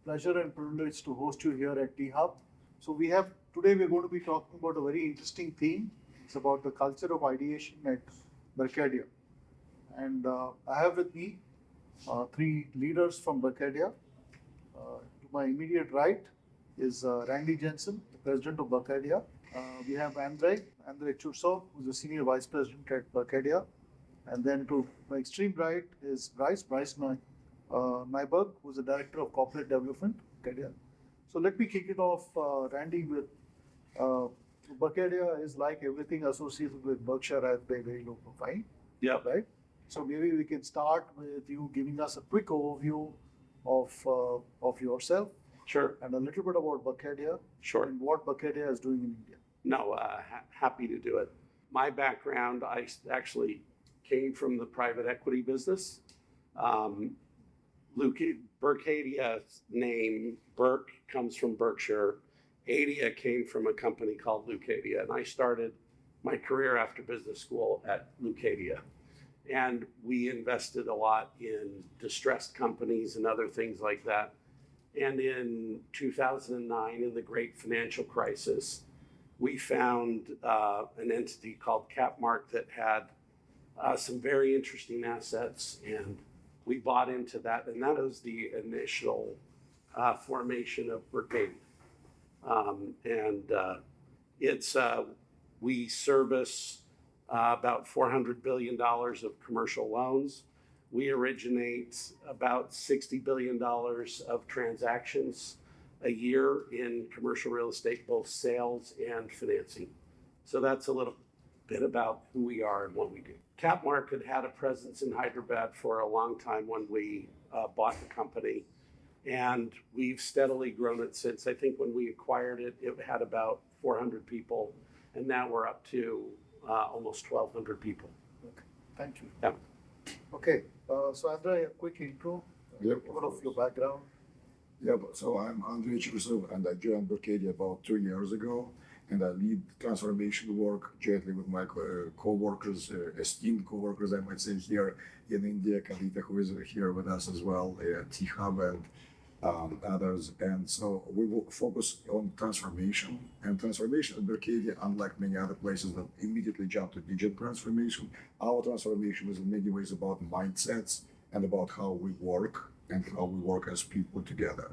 pleasure and privilege to host you here at T-Hub. So today we're going to be talking about a very interesting theme. It's about the culture of ideation at Berkadia. And I have with me three leaders from Berkadia. To my immediate right is Randy Jenson, the president of Berkadia. We have Andrei Chursov, who's the senior vice president at Berkadia. And then to my extreme right is Bryce Nyberg, who's the director of corporate development, Berkadia. So let me kick it off, Randy, with Berkadia is like everything associated with Berkshire Hathaway, very low profile. Yeah. Right? So maybe we can start with you giving us a quick overview of yourself. Sure. And a little bit about Berkadia. Sure. And what Berkadia is doing in India. No, happy to do it. My background, I actually came from the private equity business. Berkadia's name, Berk, comes from Berkshire. Adia came from a company called Lucadia, and I started my career after business school at Lucadia. And we invested a lot in distressed companies and other things like that. And in 2009, in the great financial crisis, we found an entity called Capmark that had some very interesting assets, and we bought into that. And that was the initial formation of Berkadia. We service about $400 billion of commercial loans. We originate about $60 billion of transactions a year in commercial real estate, both sales and financing. So that's a little bit about who we are and what we do. Capmark had a presence in Hyderabad for a long time when we bought the company, and we've steadily grown it since. I think when we acquired it, it had about 400 people, and now we're up to almost 1,200 people. Okay, thank you. Yeah. Okay, so Andrei, a quick intro. Yep. What of your background? Yeah, so I'm Andrei Chursov, and I joined Berkadia about 2 years ago, and I lead transformation work jointly with my co-workers, esteemed co-workers, I might say, here in India. Kalita, who is here with us as well, T-Hub and others. And so we will focus on transformation. And transformation at Berkadia, unlike many other places that immediately jump to digital transformation, our transformation is in many ways about mindsets and about how we work and how we work as people together.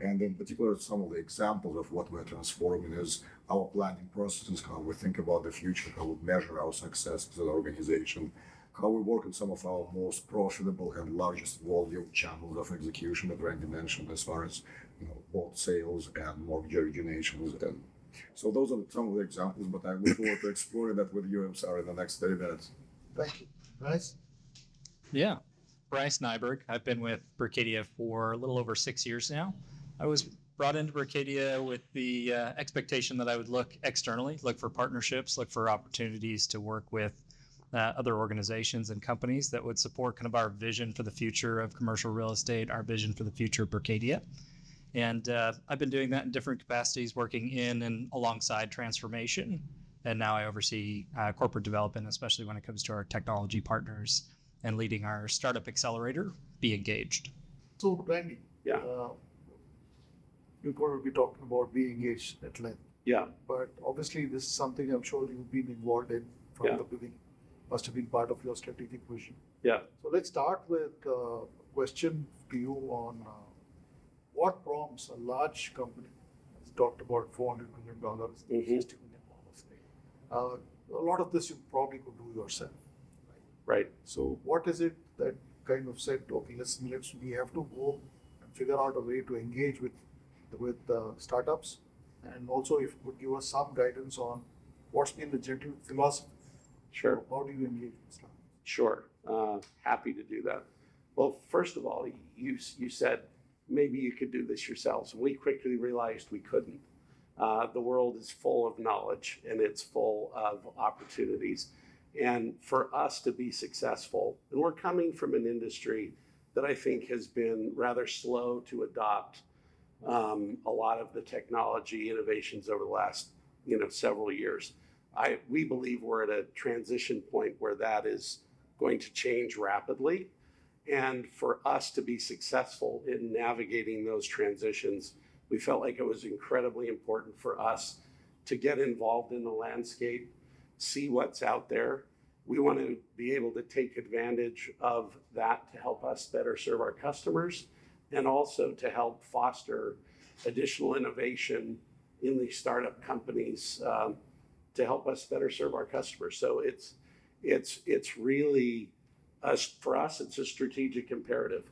And in particular, some of the examples of what we're transforming is our planning processes, how we think about the future, how we measure our success as an organization, how we work in some of our most profitable and largest volume channels of execution that Randy mentioned, as far as both sales and mortgage originations. And so those are some of the examples, but I look forward to exploring that with you, Sarah, in the next 30 minutes. Thank you. Bryce? Yeah. Bryce Nyberg. I've been with Berkadia for a little over 6 years now. I was brought into Berkadia with the expectation that I would look externally, look for partnerships, look for opportunities to work with other organizations and companies that would support kind of our vision for the future of commercial real estate, our vision for the future of Berkadia. And I've been doing that in different capacities, working in and alongside transformation. And now I oversee corporate development, especially when it comes to our technology partners and leading our startup accelerator, Be Engaged. So, Randy, Yeah. You're going to be talking about Be Engaged at length. Yeah. But obviously, this is something I'm sure you've been involved in from Yeah. the beginning. Must have been part of your strategic vision. Yeah. So let's start with a question to you on what prompts a large company, as talked about $400 million, $60 million. A lot of this you probably could do yourself. Right. So what is it that kind of said, okay, we have to go and figure out a way to engage with startups, and also if you could give us some guidance on what's been the general philosophy. Sure. How do you engage with startups? Sure. Happy to do that. Well, first of all, you said maybe you could do this yourselves. And we quickly realized we couldn't. The world is full of knowledge and it's full of opportunities. And for us to be successful, and we're coming from an industry that I think has been rather slow to adopt a lot of the technology innovations over the last several years. We believe we're at a transition point where that is going to change rapidly. And for us to be successful in navigating those transitions, we felt like it was incredibly important for us to get involved in the landscape, see what's out there. We want to be able to take advantage of that to help us better serve our customers and also to help foster additional innovation in these startup companies to help us better serve our customers. So it's really for us, it's a strategic imperative.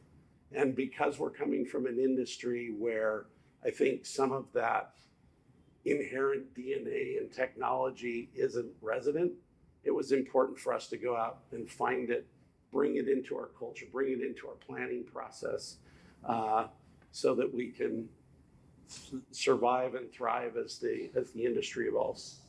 And because we're coming from an industry where I think some of that inherent DNA and technology isn't resident, it was important for us to go out and find it, bring it into our culture, bring it into our planning process, so that we can survive and thrive as the industry evolves.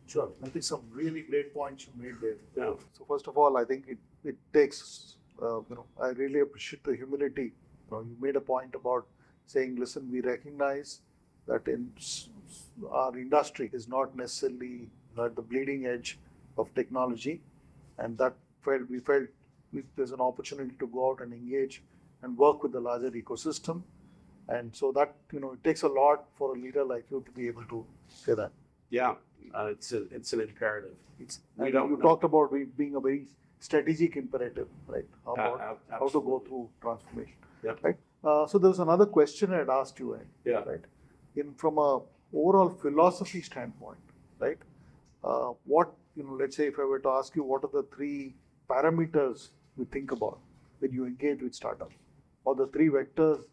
Sure. I think some really great points you made there. Yeah. So first of all, I think it takes, I really appreciate the humility. You made a point about saying, listen, we recognize that our industry is not necessarily at the bleeding edge of technology, and that we felt there's an opportunity to go out and engage and work with the larger ecosystem. And so that, it takes a lot for a leader like you to be able to say that. Yeah, it's an imperative. You talked about being a very strategic imperative, right? About how to go through transformation. Yeah. Right. So there was another question I had asked you, Yeah. right? From a overall philosophy standpoint, right? What, let's say if I were to ask you, what are the 3 parameters you think about when you engage with startups, or the 3 vectors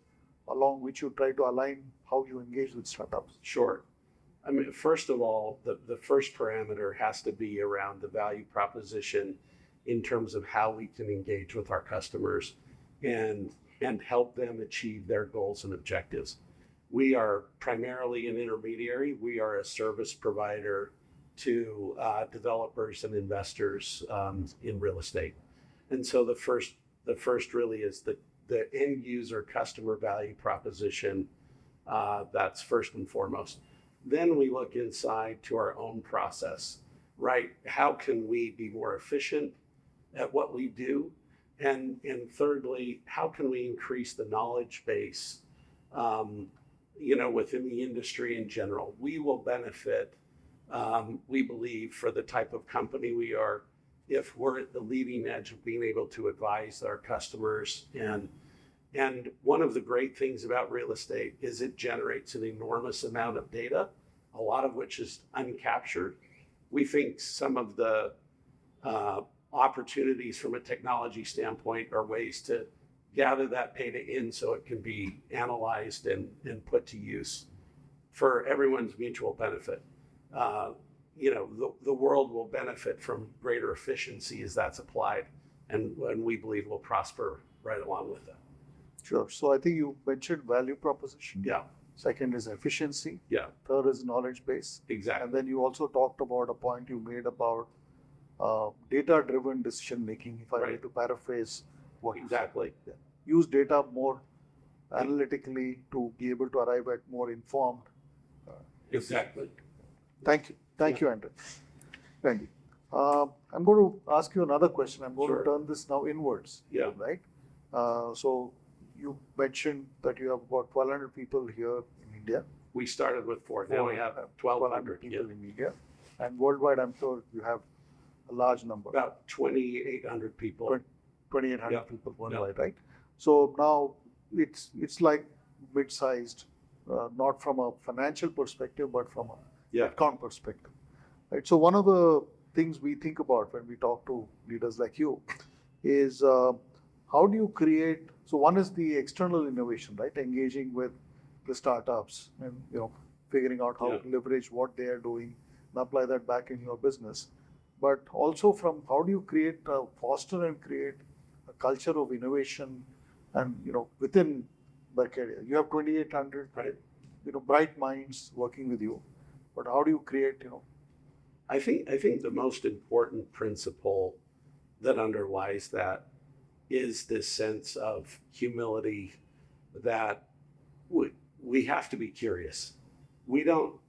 along which you try to align how you engage with startups? Sure. I mean, first of all, the first parameter has to be around the value proposition in terms of how we can engage with our customers and help them achieve their goals and objectives. We are primarily an intermediary. We are a service provider to developers and investors in real estate. And so the first really is the end user customer value proposition. That's first and foremost. Then we look inside to our own process, right? How can we be more efficient at what we do? And thirdly, how can we increase the knowledge base, within the industry in general? We will benefit, we believe, for the type of company we are, if we're at the leading edge of being able to advise our customers. And one of the great things about real estate is it generates an enormous amount of data, a lot of which is uncaptured. We think some of the opportunities from a technology standpoint are ways to gather that data in so it can be analyzed and put to use for everyone's mutual benefit. The world will benefit from greater efficiency as that's applied, and we believe will prosper right along with that. Sure. So I think you mentioned value proposition. Yeah. Second is efficiency. Yeah. Third is knowledge base. Exactly. And then you also talked about a point you made about data-driven decision making, if I were Right. to paraphrase what Exactly. you said. Yeah. Use data more analytically to be able to arrive at more informed. Exactly. Thank you. Thank you, Andrei. Thank you. I'm going to ask you another question. I'm going Sure. to turn this now inwards. Yeah. Right? So you mentioned that you have about 1,200 people here in India. We started with 4. Now we have 1,200 people in India. And worldwide, I'm sure you have a large number. About 2,800 people. 2,800 Yeah. people worldwide, right? So now it's like mid-sized, not from a financial perspective, but from a account perspective, right? So one of the things we think about when we talk to leaders like you is how do you create? So one is the external innovation, right? Engaging with the startups and figuring out how to leverage what they are doing and apply that back in your business. But also from how do you foster and create a culture of innovation and within Berkadia. You have 2,800 Right. bright minds working with you. But how do you create, I think the most important principle that underlies that is this sense of humility that we have to be curious. We don't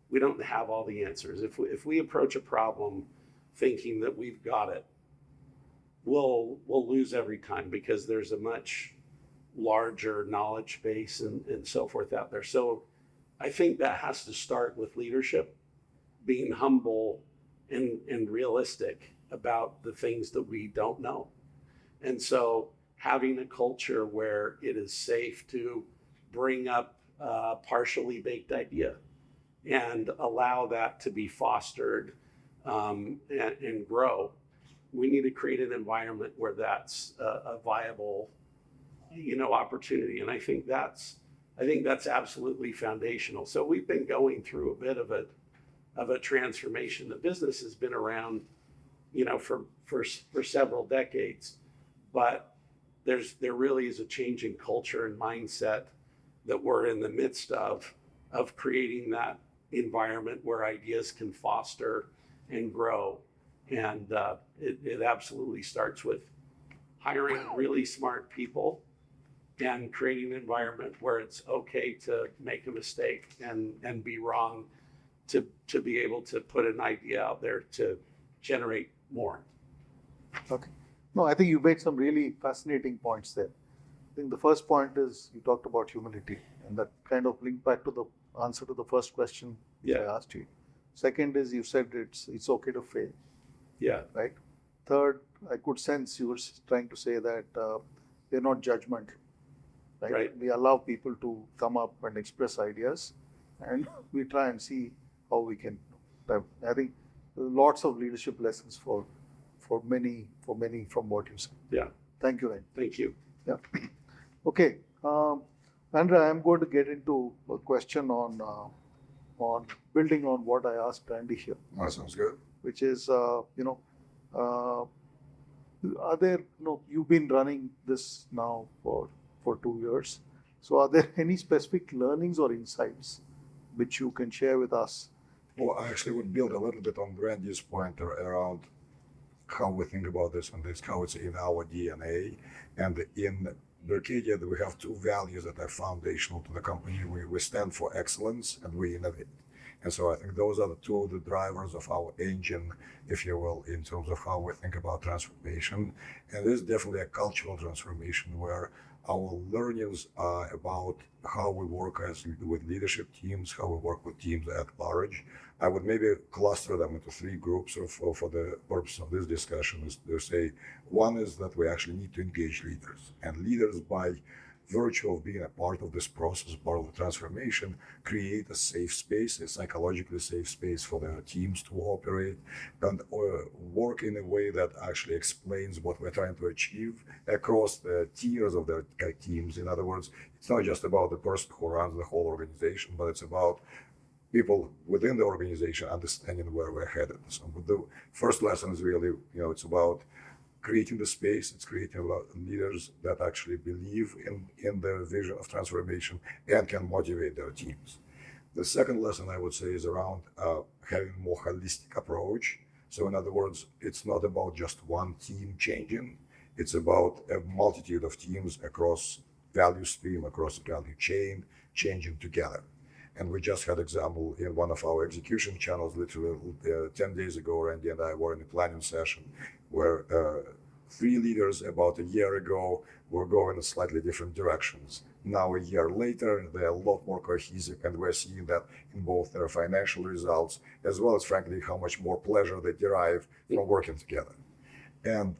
have all the answers. If we approach a problem thinking that we've got it, we'll lose every time because there's a much larger knowledge base and so forth out there. So I think that has to start with leadership, being humble and realistic about the things that we don't know. And so having a culture where it is safe to bring up a partially baked idea and allow that to be fostered and grow. We need to create an environment where that's a viable, opportunity. And I think that's absolutely foundational. So we've been going through a bit of a transformation. The business has been around, for several decades, but there really is a change in culture and mindset that we're in the midst of creating that environment where ideas can foster and grow. And it absolutely starts with hiring really smart people and creating an environment where it's okay to make a mistake and be wrong, to be able to put an idea out there to generate more. Okay. No, I think you made some really fascinating points there. I think the first point is you talked about humility, and that kind of linked back to the answer to the first question I asked you. Second is you said it's okay to fail. Yeah. Right. Third, I could sense you were trying to say that we're not judgmental. Right. We allow people to come up and express ideas, and we try and see how we can. I think lots of leadership lessons for many from what you said. Yeah. Thank you, Ryan. Thank you. Yeah. Okay. Andrei, I'm going to get into a question on building on what I asked Andy here. That sounds good. Which is, are there, you've been running this now for 2 years. So are there any specific learnings or insights which you can share with us? Well, I actually would build a little bit on Randy's point around how we think about this and this, how it's in our DNA. And in Berkadia, we have two values that are foundational to the company. We stand for excellence and we innovate. And so I think those are the two of the drivers of our engine, if you will, in terms of how we think about transformation. And this is definitely a cultural transformation where our learnings are about how we work with leadership teams, how we work with teams at large. I would maybe cluster them into three groups for the purpose of this discussion. Is to say, one is that we actually need to engage leaders, and leaders, by virtue of being a part of this process, part of the transformation, create a safe space, a psychologically safe space for their teams to operate and work in a way that actually explains what we're trying to achieve across the tiers of their teams. In other words, it's not just about the person who runs the whole organization, but it's about people within the organization understanding where we're headed. So the first lesson is really, it's about creating the space. It's creating leaders that actually believe in the vision of transformation and can motivate their teams. The second lesson I would say is around having a more holistic approach. So in other words, it's not about just one team changing. It's about a multitude of teams across value stream, across the value chain, changing together. And we just had example in one of our execution channels, literally 10 days ago, Randy and I were in a planning session where three leaders about a year ago were going in slightly different directions. Now, a year later, they're a lot more cohesive, and we're seeing that in both their financial results, as well as, frankly, how much more pleasure they derive from working together. And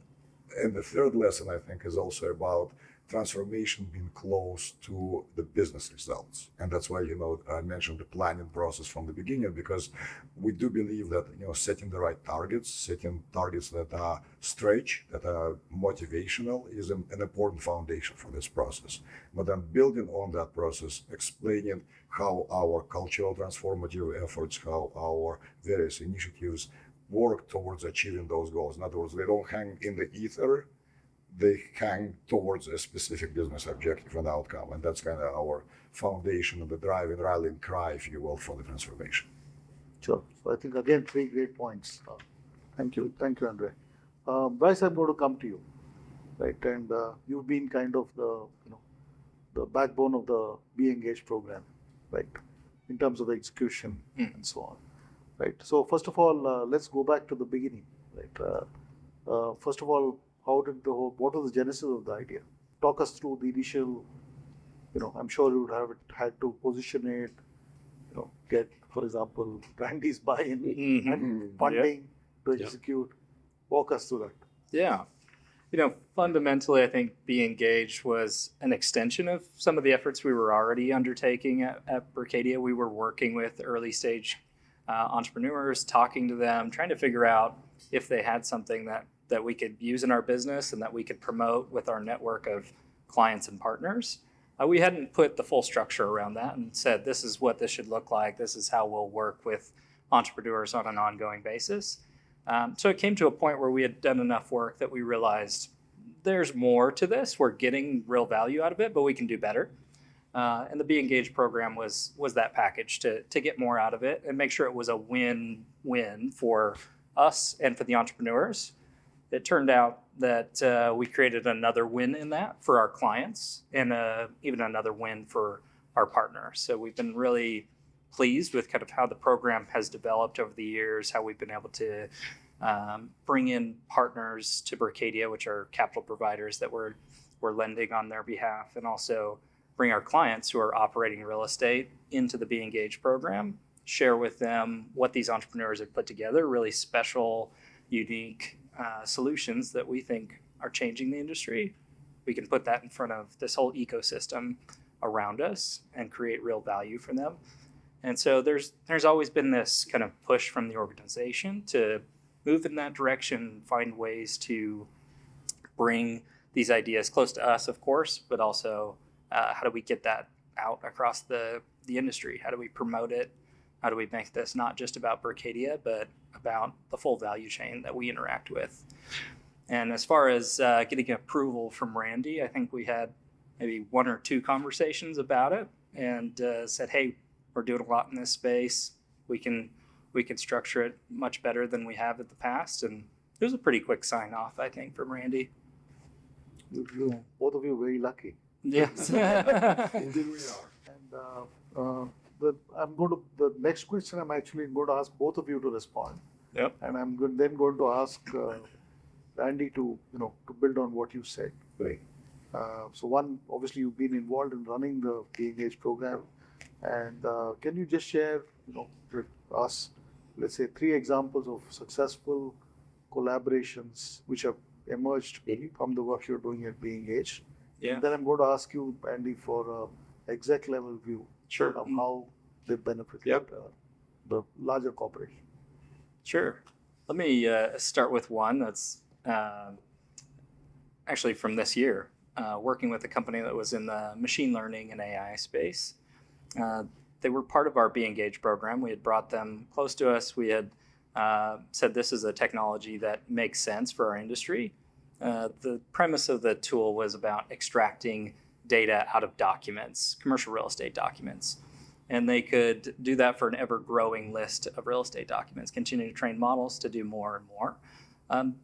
the third lesson, I think, is also about transformation being close to the business results. And that's why, I mentioned the planning process from the beginning, because we do believe that, setting the right targets, setting targets that are stretch, that are motivational is an important foundation for this process. But then building on that process, explaining how our cultural transformative efforts, how our various initiatives work towards achieving those goals. In other words, they don't hang in the ether, they hang towards a specific business objective and outcome. And that's kind of our foundation and the driving rallying cry, if you will, for the transformation. Sure. So I think, again, three great points. Thank you, Andrei. Bryce, I'm going to come to you, right? And you've been kind of the backbone of the Be Engage program, right? In terms of the execution and so on, right? So first of all, let's go back to the beginning, right? First of all, what was the genesis of the idea? Talk us through the initial, I'm sure you would have had to position it, get, for example, Randy's buy-in and funding to execute. Walk us through that. Yeah. Fundamentally, I think Be Engaged was an extension of some of the efforts we were already undertaking at Berkadia. We were working with early stage entrepreneurs, talking to them, trying to figure out if they had something that we could use in our business and that we could promote with our network of clients and partners. We hadn't put the full structure around that and said, this is what this should look like. This is how we'll work with entrepreneurs on an ongoing basis. So it came to a point where we had done enough work that we realized there's more to this. We're getting real value out of it, but we can do better. And the Be Engaged program was that package to get more out of it and make sure it was a win-win for us and for the entrepreneurs. It turned out that we created another win in that for our clients and even another win for our partners. So we've been really pleased with kind of how the program has developed over the years, how we've been able to bring in partners to Berkadia, which are capital providers that we're lending on their behalf, and also bring our clients who are operating real estate into the Be Engaged program, share with them what these entrepreneurs have put together, really special, unique solutions that we think are changing the industry. We can put that in front of this whole ecosystem around us and create real value for them. And so there's always been this kind of push from the organization to move in that direction, find ways to bring these ideas close to us, of course, but also how do we get that out across the industry? How do we promote it? How do we make this not just about Berkadia, but about the full value chain that we interact with? And as far as getting approval from Randy, I think we had maybe 1 or 2 conversations about it and said, hey, we're doing a lot in this space. We can structure it much better than we have in the past. And it was a pretty quick sign off, I think, from Randy. Both of you very lucky. Yes. Indeed we are. And the next question I'm actually going to ask both of you to respond. Yep. And I'm then going to ask Randy to build on what you said. Right. So one, obviously you've been involved in running the Be Engage program, and can you just share, with us, let's say 3 examples of successful collaborations which have emerged from the work you're doing at Be Engage? Yeah. And then I'm going to ask you, Andy, for exec level view of how they benefit the larger corporation. Sure. Let me start with one that's actually from this year, working with a company that was in the machine learning and AI space. They were part of our Be Engaged program. We had brought them close to us. We had said this is a technology that makes sense for our industry. The premise of the tool was about extracting data out of documents, commercial real estate documents. And they could do that for an ever-growing list of real estate documents, continue to train models to do more and more.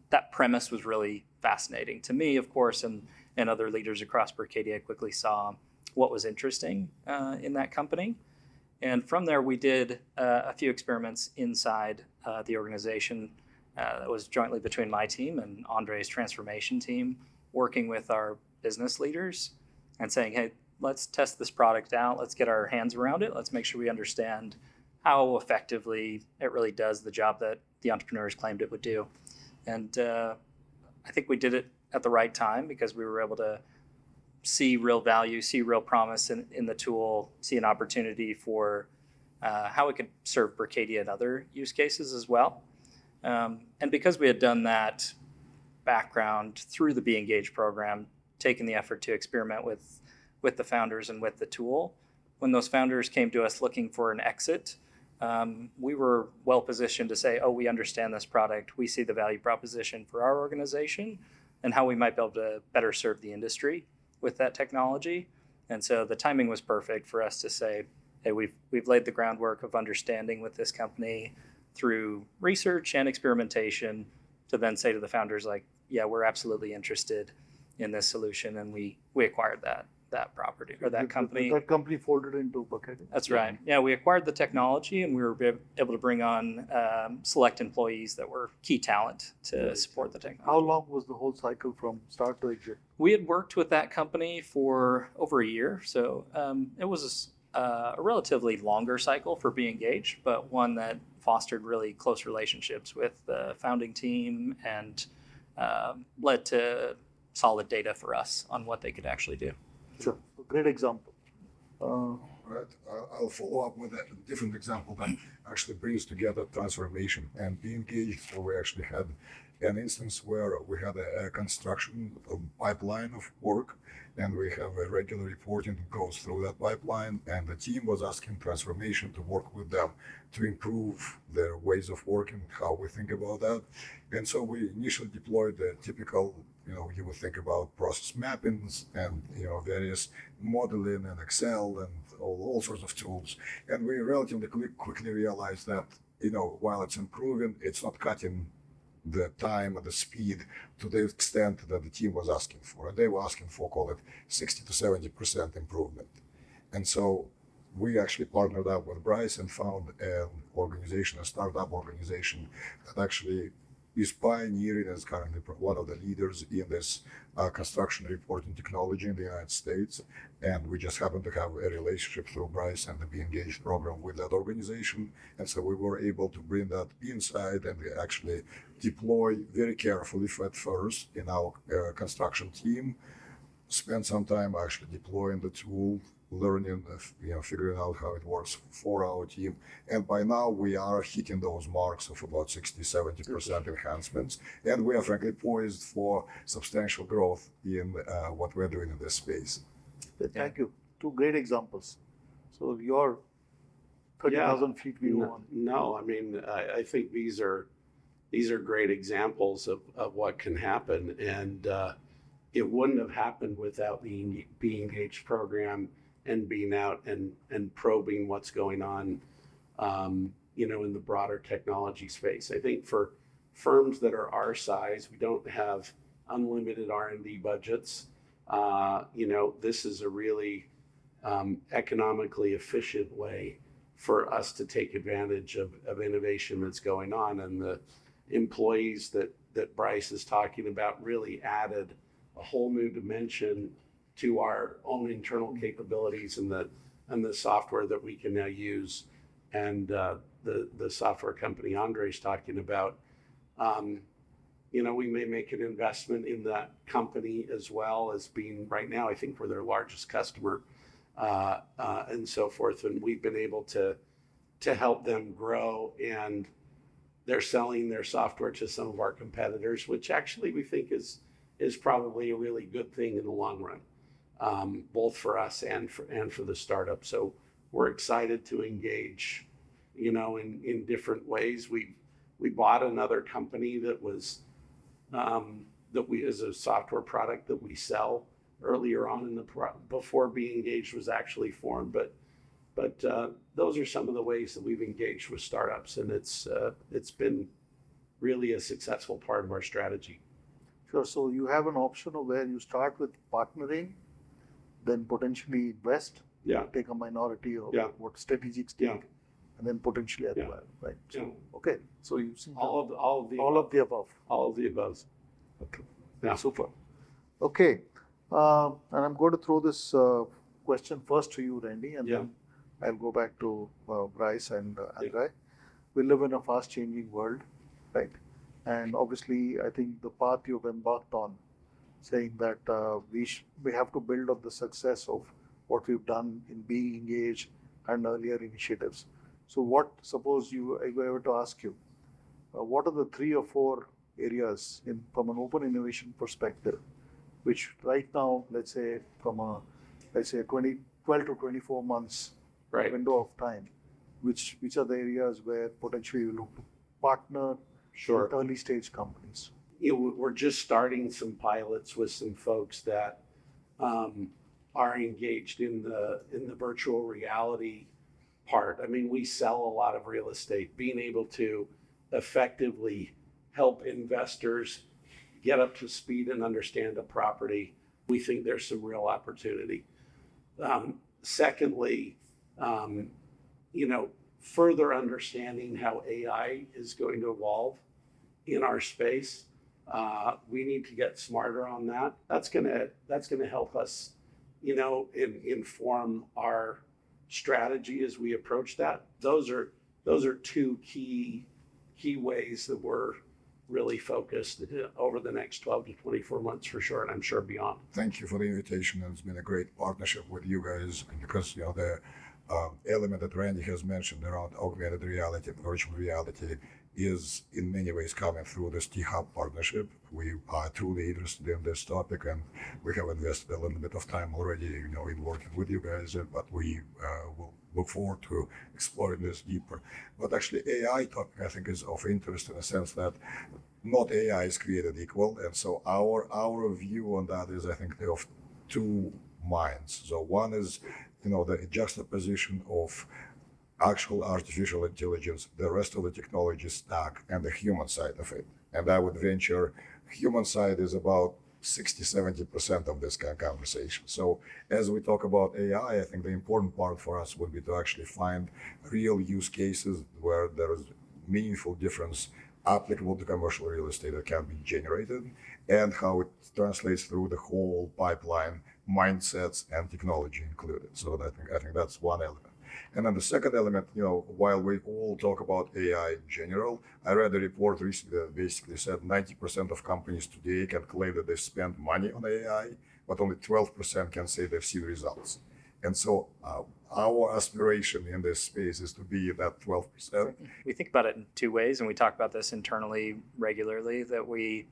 That premise was really fascinating to me, of course, and other leaders across Berkadia quickly saw what was interesting in that company. And from there, we did a few experiments inside the organization that was jointly between my team and Andrei's transformation team, working with our business leaders and saying, hey, let's test this product out. Let's get our hands around it. Let's make sure we understand how effectively it really does the job that the entrepreneurs claimed it would do. And I think we did it at the right time because we were able to see real value, see real promise in the tool, see an opportunity for how it could serve Berkadia and other use cases as well. And because we had done that background through the Be Engaged program, taken the effort to experiment with the founders and with the tool, when those founders came to us looking for an exit, we were well positioned to say, oh, we understand this product. We see the value proposition for our organization and how we might be able to better serve the industry with that technology. And so the timing was perfect for us to say, hey, we've laid the groundwork of understanding with this company through research and experimentation to then say to the founders, like, yeah, we're absolutely interested in this solution. And we acquired that that property or that company. That company folded into Berkadia. That's right. Yeah, we acquired the technology and we were able to bring on select employees that were key talent to support the technology. How long was the whole cycle from start to exit? We had worked with that company for over a year, so it was a relatively longer cycle for Be Engage, but one that fostered really close relationships with the founding team and led to solid data for us on what they could actually do. Sure. Great example. Right. I'll follow up with a different example that actually brings together transformation and Be Engaged. So we actually had an instance where we had a construction pipeline of work, and we have a regular reporting that goes through that pipeline, and the team was asking transformation to work with them to improve their ways of working, how we think about that. And so we initially deployed the typical, you would think about process mappings and, various modeling and Excel and all sorts of tools. And we relatively quickly realized that, while it's improving, it's not cutting the time and the speed to the extent that the team was asking for. And they were asking for, call it 60 to 70% improvement. And so we actually partnered up with Bryce and found an organization, a startup organization that actually is pioneering, as currently one of the leaders in this construction reporting technology in the United States. And we just happen to have a relationship through Bryce and the Be Engaged program with that organization. And so we were able to bring that inside and we actually deploy very carefully at first in our construction team, spend some time actually deploying the tool, learning, figuring out how it works for our team. And by now we are hitting those marks of about 60, 70% enhancements. And we are frankly poised for substantial growth in what we're doing in this space. Thank you. Two great examples. So your 30,000 feet view on. No, I mean, I think these are great examples of what can happen. And it wouldn't have happened without the Be Engaged program and being out and probing what's going on, in the broader technology space. I think for firms that are our size, we don't have unlimited R&D budgets. This is a really economically efficient way for us to take advantage of innovation that's going on. And the employees that Bryce is talking about really added a whole new dimension to our own internal capabilities and the software that we can now use. And the software company Andrei's talking about, we may make an investment in that company as well as being right now, I think we're their largest customer and so forth. And we've been able to help them grow, and they're selling their software to some of our competitors, which actually we think is probably a really good thing in the long run. Both for us and for the startup. So we're excited to engage, in different ways. We bought another company that was as a software product that we sell earlier on before Be Engaged was actually formed. But those are some of the ways that we've engaged with startups, and it's been really a successful part of our strategy. Sure. So you have an option of where you start with partnering, then potentially invest, take a minority or what strategic stake, and then potentially acquire, right? So, okay. So you see all of the above. All of the above. Okay. Yeah. Super. Okay. And I'm going to throw this question first to you, Randy, and then I'll go back to Bryce and Andrei. We live in a fast-changing world, right? And obviously, I think the path you've embarked on, saying that we have to build on the success of what we've done in Being Engaged and earlier initiatives. So suppose I were to ask you, what are the 3 or 4 areas from an open innovation perspective, which right now, let's say 12 to 24 months window of time, which are the areas where potentially you look to partner with early stage companies? We're just starting some pilots with some folks that are engaged in the virtual reality part. I mean, we sell a lot of real estate. Being able to effectively help investors get up to speed and understand a property, we think there's some real opportunity. Secondly, further understanding how AI is going to evolve in our space. We need to get smarter on that. That's gonna help us, inform our strategy as we approach that. Those are two key ways that we're really focused over the next 12 to 24 months for sure, and I'm sure beyond. Thank you for the invitation. It's been a great partnership with you guys because the element that Randy has mentioned around augmented reality and virtual reality is in many ways coming through this T-Hub partnership. We are truly interested in this topic, and we have invested a little bit of time already, in working with you guys. But we will look forward to exploring this deeper. But actually, AI topic I think is of interest in a sense that not AI is created equal, and so our view on that is I think of two minds. So one is the juxtaposition of actual artificial intelligence, the rest of the technology stack, and the human side of it. And I would venture human side is about 60-70% of this conversation. So as we talk about AI, I think the important part for us would be to actually find real use cases where there is meaningful difference applicable to commercial real estate that can be generated, and how it translates through the whole pipeline, mindsets and technology included. So I think that's one element. And then the second element, while we all talk about AI in general, I read a report recently that basically said 90% of companies today can claim that they spend money on AI, but only 12% can say they've seen results. And so our aspiration in this space is to be that 12%. We think about it in two ways, and we talk about this internally regularly, that we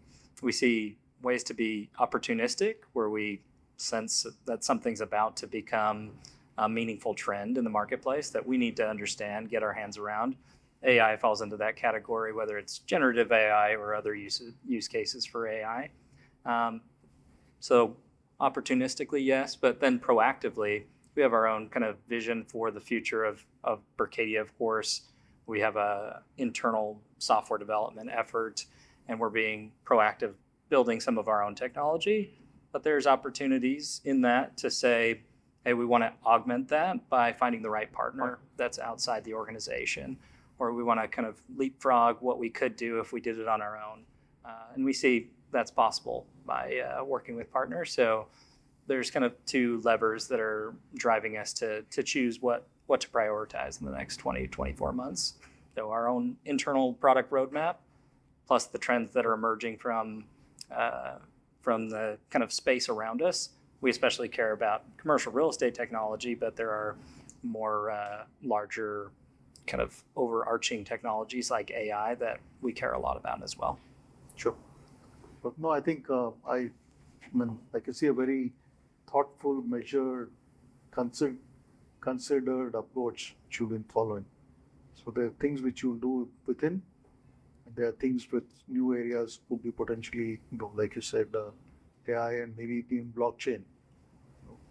see ways to be opportunistic, where we sense that something's about to become a meaningful trend in the marketplace that we need to understand, get our hands around. AI falls into that category, whether it's generative AI or other use cases for AI. So opportunistically, yes, but then proactively, we have our own kind of vision for the future of Berkadia, of course. We have a internal software development effort, and we're being proactive building some of our own technology. But there's opportunities in that to say, hey, we want to augment that by finding the right partner that's outside the organization, or we want to kind of leapfrog what we could do if we did it on our own. And we see that's possible by working with partners. So there's kind of two levers that are driving us to choose what to prioritize in the next 20, 24 months. So our own internal product roadmap, plus the trends that are emerging from the kind of space around us. We especially care about commercial real estate technology, but there are more larger kind of overarching technologies like AI that we care a lot about as well. Sure. But no, I think I can see a very thoughtful, measured, considered approach which you've been following. So there are things which you'll do within, and there are things with new areas could be potentially, like you said, AI and maybe even blockchain,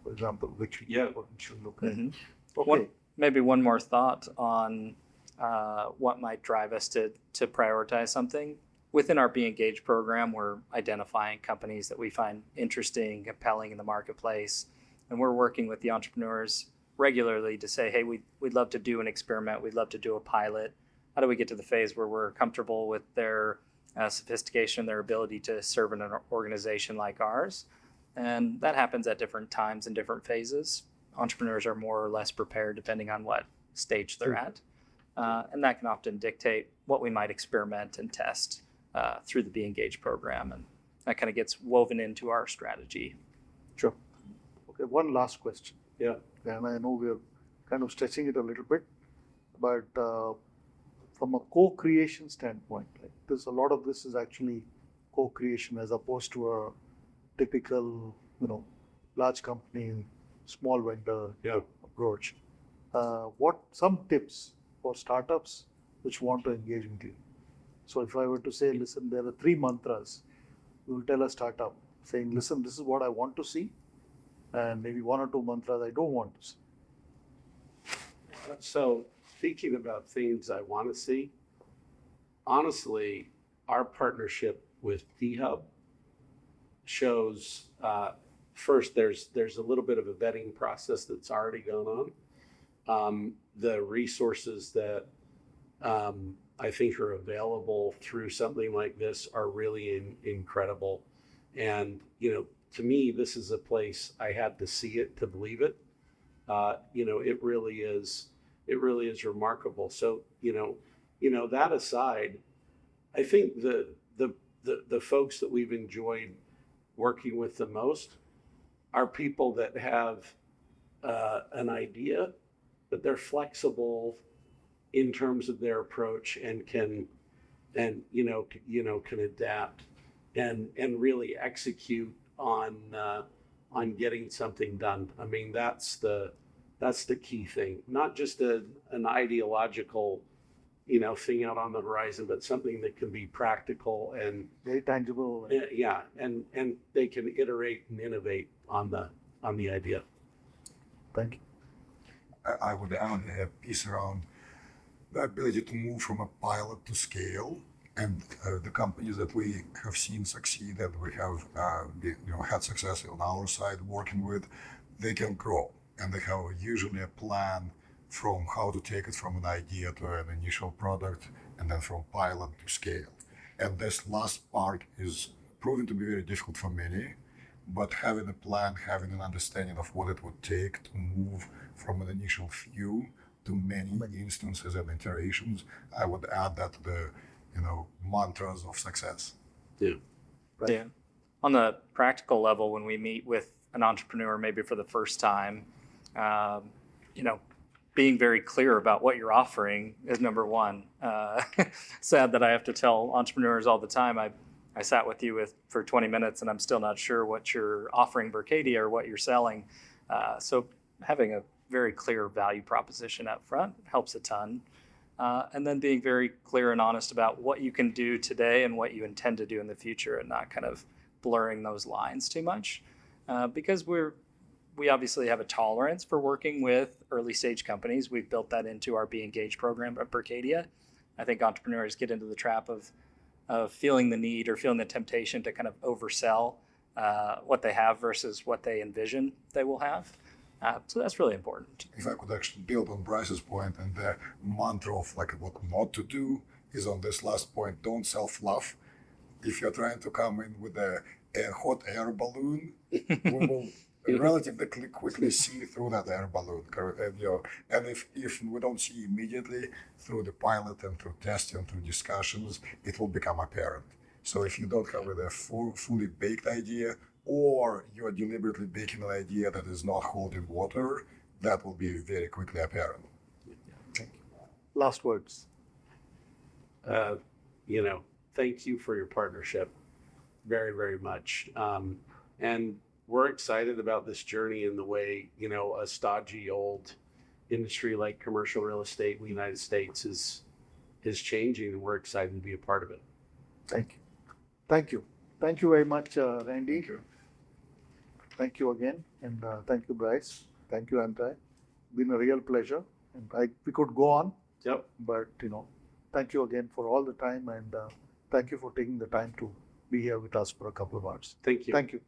for example, which we should look at. Mm-hmm. Okay. Maybe one more thought on what might drive us to prioritize something. Within our Be Engage program, we're identifying companies that we find interesting, compelling in the marketplace, and we're working with the entrepreneurs regularly to say, hey, we'd love to do an experiment, we'd love to do a pilot. How do we get to the phase where we're comfortable with their sophistication, their ability to serve in an organization like ours? And that happens at different times and different phases. Entrepreneurs are more or less prepared depending on what stage they're at. And that can often dictate what we might experiment and test through the Be Engage program. And that kind of gets woven into our strategy. Sure. Okay, one last question. Yeah. And I know we're kind of stretching it a little bit, but from a co-creation standpoint, like there's a lot of this is actually co-creation as opposed to a typical, large company, small vendor approach. What some tips for startups which want to engage with you? So if I were to say, listen, there are 3 mantras, you will tell a startup saying, listen, this is what I want to see, and maybe 1 or 2 mantras I don't want to see. So thinking about things I want to see, honestly, our partnership with T-Hub shows first, there's a little bit of a vetting process that's already gone on. The resources that I think are available through something like this are really incredible. And, to me, this is a place I had to see it to believe it. It really is remarkable. So, that aside, I think the folks that we've enjoyed working with the most are people that have an idea, but they're flexible in terms of their approach and can adapt and really execute on getting something done. I mean, that's the key thing. Not just an ideological thing out on the horizon, but something that can be practical and Very tangible. yeah, and they can iterate and innovate on the idea. Thank you. I would add a piece around the ability to move from a pilot to scale, and the companies that we have seen succeed and we have had success on our side working with, they can grow, and they have usually a plan from how to take it from an idea to an initial product, and then from pilot to scale. And this last part is proven to be very difficult for many, but having a plan, having an understanding of what it would take to move from an initial few to many instances and iterations, I would add that to the mantras of success. Yeah. Right. Yeah. On the practical level, when we meet with an entrepreneur, maybe for the first time, being very clear about what you're offering is number one. Sad that I have to tell entrepreneurs all the time, I sat with you for 20 minutes and I'm still not sure what you're offering Berkadia or what you're selling. So having a very clear value proposition up front helps a ton. And then being very clear and honest about what you can do today and what you intend to do in the future, and not kind of blurring those lines too much. Because we obviously have a tolerance for working with early stage companies. We've built that into our Be Engage program at Berkadia. I think entrepreneurs get into the trap of feeling the need or feeling the temptation to kind of oversell what they have versus what they envision they will have. So that's really important. If I could actually build on Bryce's point, and the mantra of what not to do is on this last point: don't sell fluff. If you're trying to come in with a hot air balloon, we will relatively quickly see through that air balloon. And if we don't see immediately through the pilot and through testing, through discussions, it will become apparent. So if you don't have a fully baked idea, or you're deliberately baking an idea that is not holding water, that will be very quickly apparent. Last words. Thank you for your partnership very, very much. And we're excited about this journey in the way, a stodgy old industry like commercial real estate in the United States is changing, and we're excited to be a part of it. Thank you. Thank you. Thank you very much, Randy. Thank you. Thank you again. And thank you, Bryce. Thank you, Andrei. Been a real pleasure. And we could go on, Yep. but thank you again for all the time, and thank you for taking the time to be here with us for a couple of hours. Thank you. Thank you.